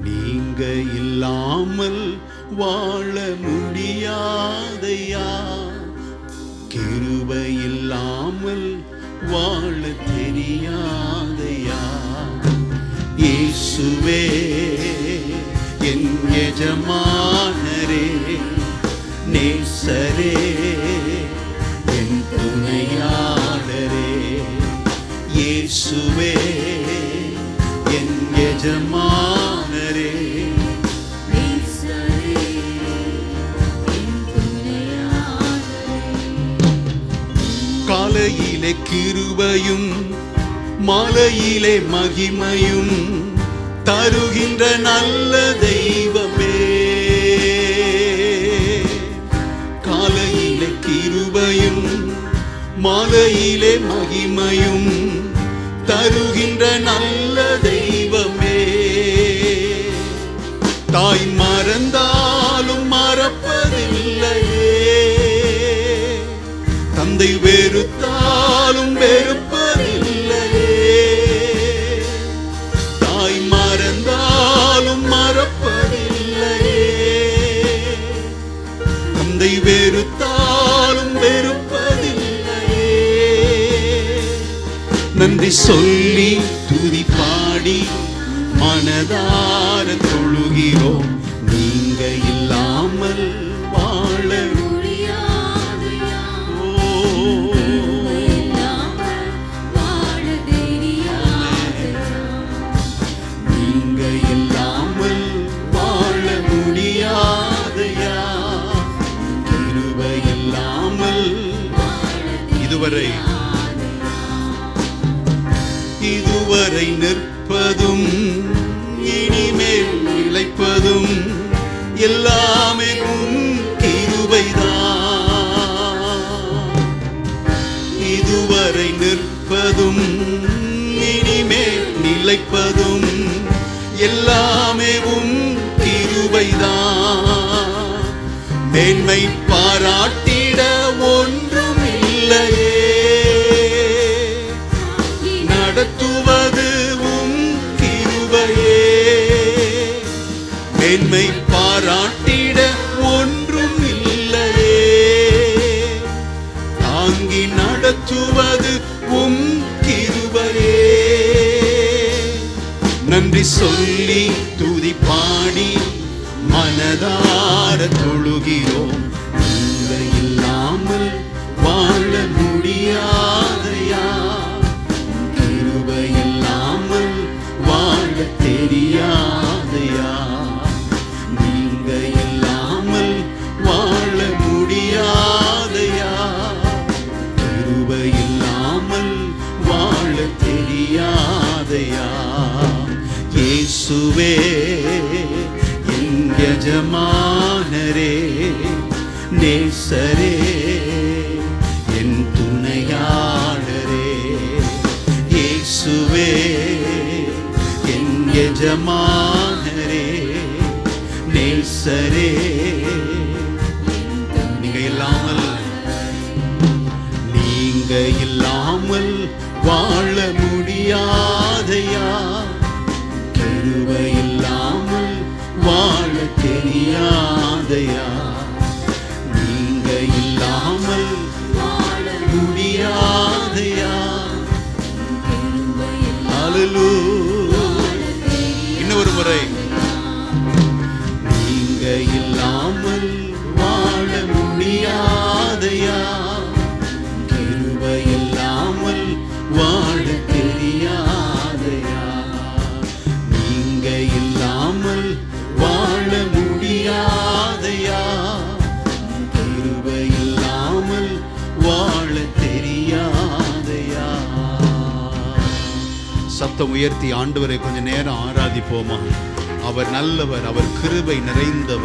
நீங்க இல்லாமல் வாழ முடியாதையா, கிருபை இல்லாமல் வாழ தெரியாதையா. இயேசுவே என் எஜமானரே, நேசரே என் துணையாளரே. இயேசுவே என் எஜமானரே, காலையிலே கிருபையும் மாலையிலே மகிமையும் தருகின்ற நல்ல தெய்வமே. காலையிலே கிருபையும் மாலையிலே மகிமையும் தருகின்ற நல்ல தெய்வமே. தாய் மறந்தாலும் மறப்பதில்லையே, தந்தை வெறுத்தாலும் வெறுப்பதில்லையே. தாய் மறந்தாலும் மறப்பதில்லையே, தந்தை வெறுத்தாலும் வெறுப்பதில்லையே. நன்றி சொல்லி துதி பாடி மனதார தொழுகிறோம். நீங்க இல்லாமல் வாழ இதுவரை நிற்பதும் இனிமேல் நிலைப்பதும் எல்லாமே உம் கிருபைதான். இதுவரை நிற்பதும் இனிமேல் நிலைப்பதும் எல்லாமே உம் கிருபைதான். மேன்மை பாராட்டிட ஒன்றும் இல்லையே, நடத்துவது உம் கிருபையே. மேன்மை பாராட்டிட ஒன்றும் இல்லையே, தாங்கி நடத்துவது உம் கிருபையே. நன்றி சொல்லி துதி பாடி மனதார தொழுகிறோம். நீங்க இல்லாமல் வாழ முடியாதையா, கிருபை இல்லாமல் வாழ தெரியாதையா. நீங்க இல்லாமல் வாழ முடியாதையா, கிருபை இல்லாமல் வாழ தெரியாதையா. இயேசுவே என் எஜமானரே, நேசரே என் துணையாளரே. இயேசுவே என் எஜமானரே, நேசரே. நீங்க இல்லாமல் வாழ முடியாதையா, கிருபை இல்லாமல் வாழ தெரியாதையா. நீங்க இல்லாமல் வாழ முடியாதையா. ஹல்லேலூயா. இன்னொரு முறை, நீங்க இல்லாமல் வாழ முடியாதையா, கிருபை இல்லாமல் வாழ தெரியாதையா. நீங்க இல்லாமல் வாழ முடியாதையா, கிருபை இல்லாமல் வாழ தெரியாதையா. சத்தம் உயர்த்தி ஆண்டவரை கொஞ்ச நேரம் ஆராதிப்போமா? அவர் நல்லவர், அவர் கிருபை நிறைந்தவர்.